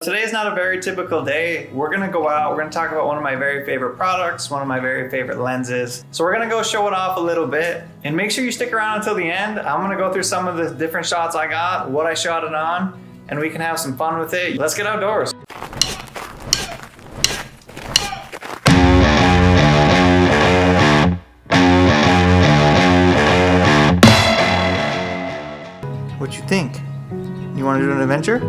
Today's not a very typical day. We're gonna go out, we're gonna talk about one of my very favorite products, one of my very favorite lenses. So we're gonna go show it off a little bit, and make sure you stick around until the end. I'm gonna go through some of the different shots I got, what I shot it on, and we can have some fun with it. Let's get outdoors. What you think? You wanna do an adventure?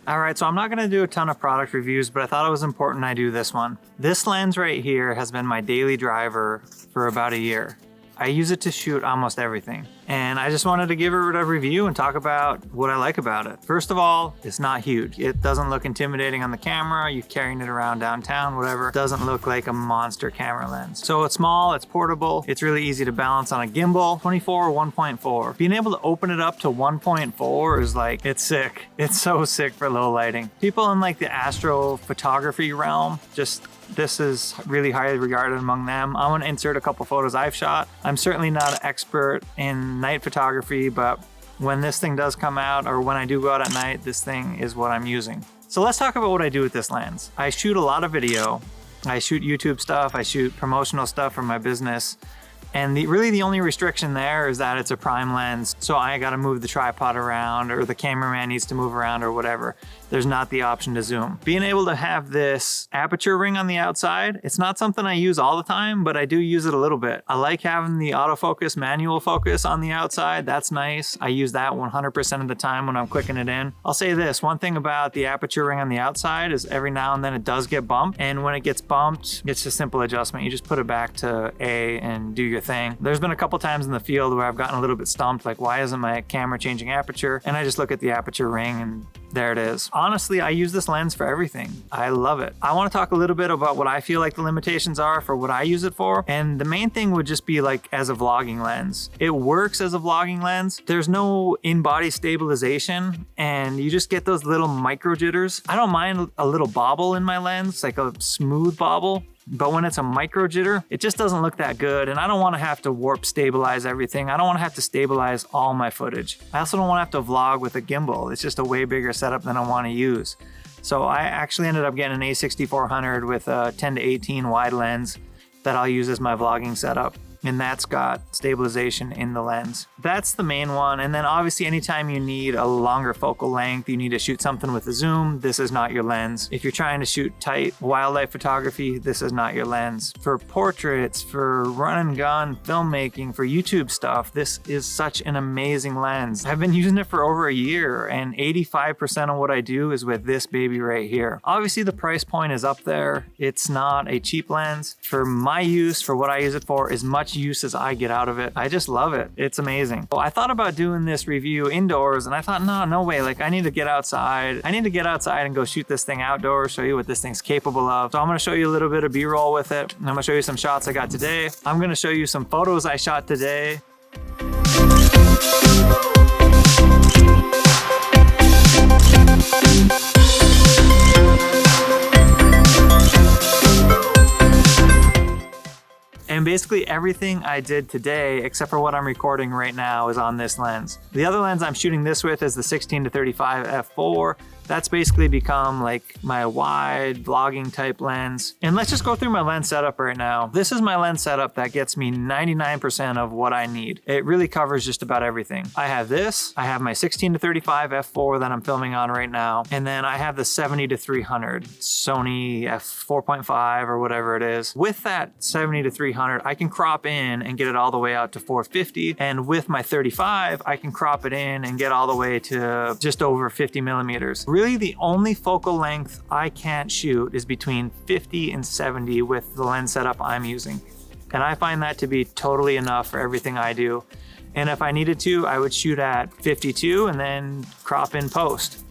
Alright, so I'm not going to do a ton of product reviews, but I thought it was important I do this one. This lens right here has been my daily driver for about a year. I use it to shoot almost everything. And I just wanted to give it a review and talk about what I like about it. First of all, it's not huge. It doesn't look intimidating on the camera. You're carrying it around downtown, whatever. It doesn't look like a monster camera lens. So it's small, it's portable, it's really easy to balance on a gimbal. 24 or 1.4. Being able to open it up to 1.4 is like, it's sick. It's so sick for low lighting. People in like the astrophotography realm, this is really highly regarded among them. I'm gonna insert a couple photos I've shot. I'm certainly not an expert in night photography, but when this thing does come out, or when I do go out at night, this thing is what I'm using. So let's talk about what I do with this lens. I shoot a lot of video. I shoot YouTube stuff. I shoot promotional stuff for my business. And really the only restriction there is that it's a prime lens. So I gotta move the tripod around, or the cameraman needs to move around, or whatever. There's not the option to zoom. Being able to have this aperture ring on the outside, it's not something I use all the time, but I do use it a little bit. I like having the autofocus, manual focus on the outside. That's nice. I use that 100% of the time when I'm clicking it in. I'll say this, one thing about the aperture ring on the outside is every now and then it does get bumped. And when it gets bumped, it's a simple adjustment. You just put it back to A and do your thing. There's been a couple times in the field where I've gotten a little bit stumped, like why isn't my camera changing aperture? And I just look at the aperture ring and there it is. Honestly, I use this lens for everything. I love it. I want to talk a little bit about what I feel like the limitations are for what I use it for. And the main thing would just be like as a vlogging lens. It works as a vlogging lens. There's no in-body stabilization and you just get those little micro jitters. I don't mind a little bobble in my lens, like a smooth bobble. But when it's a micro jitter, it just doesn't look that good. And I don't want to have to warp stabilize everything. I don't want to have to stabilize all my footage. I also don't want to have to vlog with a gimbal. It's just a way bigger setup than I want to use. So I actually ended up getting an A6400 with a 10 to 18 wide lens that I'll use as my vlogging setup. And that's got stabilization in the lens. That's the main one. And then obviously anytime you need a longer focal length, you need to shoot something with a zoom, this is not your lens. If you're trying to shoot tight wildlife photography, this is not your lens. For portraits, for run and gun filmmaking, for YouTube stuff, this is such an amazing lens. I've been using it for over a year and 85% of what I do is with this baby right here. Obviously the price point is up there. It's not a cheap lens. For my use, for what I use it for, as much use as I get out of it. I just love it. It's amazing. Well, I thought about doing this review indoors and I thought, no way. Like I need to get outside. I need to get outside and go shoot this thing outdoors, show you what this thing's capable of. So I'm going to show you a little bit of B-roll with it. I'm going to show you some shots I got today. I'm going to show you some photos I shot today. And Basically everything I did today, except for what I'm recording right now, is on this lens. The other lens I'm shooting this with is the 16-35 f4. That's basically become like my wide vlogging type lens. And let's just go through my lens setup right now. This is my lens setup that gets me 99% of what I need. It really covers just about everything. I have this, I have my 16-35 f4 that I'm filming on right now, and then I have the 70-300 Sony f4.5 or whatever it is. With that 70-300, I can crop in and get it all the way out to 450, and with my 35, I can crop it in and get all the way to just over 50 millimeters. Really, the only focal length I can't shoot is between 50 and 70 with the lens setup I'm using. And I find that to be totally enough for everything I do. And if I needed to, I would shoot at 52 and then crop in post.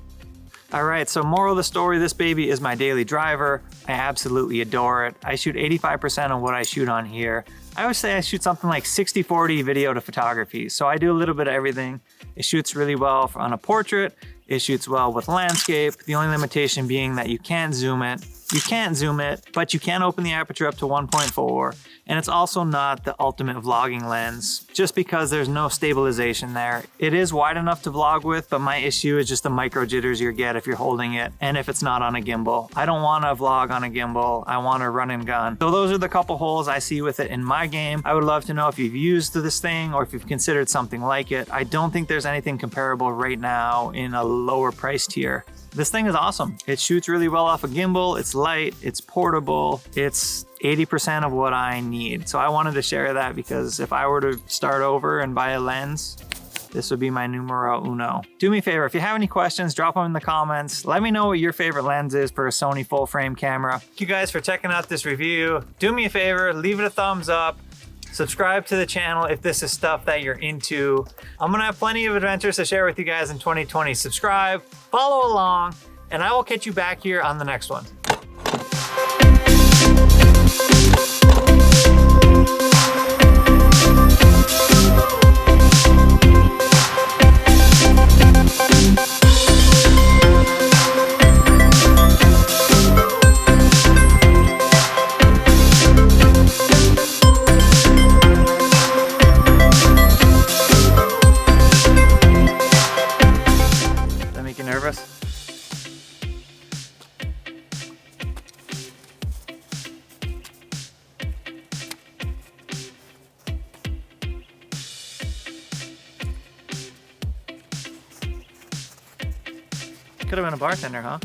All right, so moral of the story, this baby is my daily driver. I absolutely adore it. I shoot 85% of what I shoot on here. I would say I shoot something like 60-40 video to photography. So I do a little bit of everything. It shoots really well on a portrait. It shoots well with landscape. The only limitation being that you can't zoom it. You can't zoom it, but you can open the aperture up to 1.4. And it's also not the ultimate vlogging lens, just because there's no stabilization there. It is wide enough to vlog with, but my issue is just the micro jitters you get if you're holding it and if it's not on a gimbal. I don't want to vlog on a gimbal. I want to run and gun. So those are the couple holes I see with it in my game. I would love to know if you've used this thing or if you've considered something like it. I don't think there's anything comparable right now in a lower price tier. This thing is awesome. It shoots really well off a gimbal. It's light, it's portable, it's 80% of what I need. So I wanted to share that because if I were to start over and buy a lens, this would be my numero uno. Do me a favor, if you have any questions, drop them in the comments. Let me know what your favorite lens is for a Sony full frame camera. Thank you guys for checking out this review. Do me a favor, leave it a thumbs up. Subscribe to the channel if this is stuff that you're into. I'm gonna have plenty of adventures to share with you guys in 2020. Subscribe, follow along, and I will catch you back here on the next one. Nervous? Could have been a bartender, huh?